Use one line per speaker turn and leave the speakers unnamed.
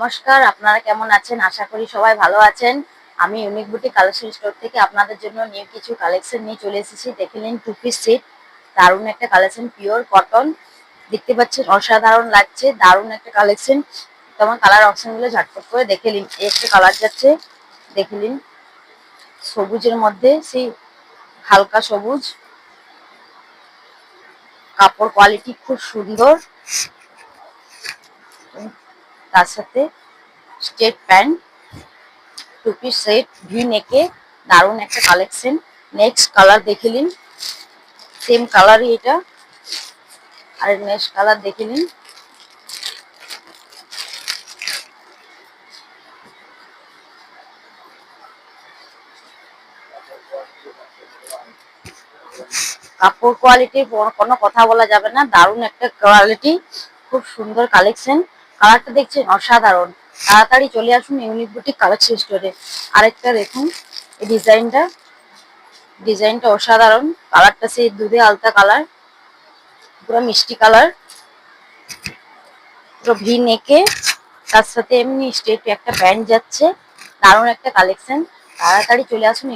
নমস্কার, আপনারা কেমন আছেন? আশা করি সবাই ভালো আছেন। আমি ইউনিক বিউটি কালেকশন স্টোর থেকে আপনাদের জন্য নিউ কিছু কালেকশন নিয়ে চলে এসেছি। দেখে নিন, টু পিস সেট। দারুণ একটা কালেকশন, পিওর কটন। দেখতে পাচ্ছেন, অসাধারণ লাগছে। দারুণ একটা কালেকশন। তোমার কালার অপশন গুলো ঝটপট করে দেখে নিন। এই একটা কালার যাচ্ছে, দেখে নিন। সবুজের মধ্যে সেই হালকা সবুজ। কাপড় কোয়ালিটি খুব সুন্দর। তার সাথে straight pant, two piece set, V নেকে। দারুণ একটা কালেকশন। নেক্সট কালার দেখে নিন। সেম কালারই এটা। আর নেক্সট কালার দেখে নিন। কাপড় কোয়ালিটির কোনো কথা বলা যাবে না। দারুণ একটা কোয়ালিটি, খুব সুন্দর কালেকশন। কালারটা দেখছেন, অসাধারণ। তাড়াতাড়ি চলে আসুন ইউনিক বিউটি কালেকশন স্টোরে। আরেকটা দেখুন, এই ডিজাইনটা অসাধারণ। কালারটা সেই দুধে আলতা কালার, পুরো মিষ্টি কালার, পুরো ভি নেকে। তার সাথে এমনি স্ট্রেট একটা প্যান্ট যাচ্ছে। দারুণ একটা কালেকশন। তাড়াতাড়ি চলে আসুন।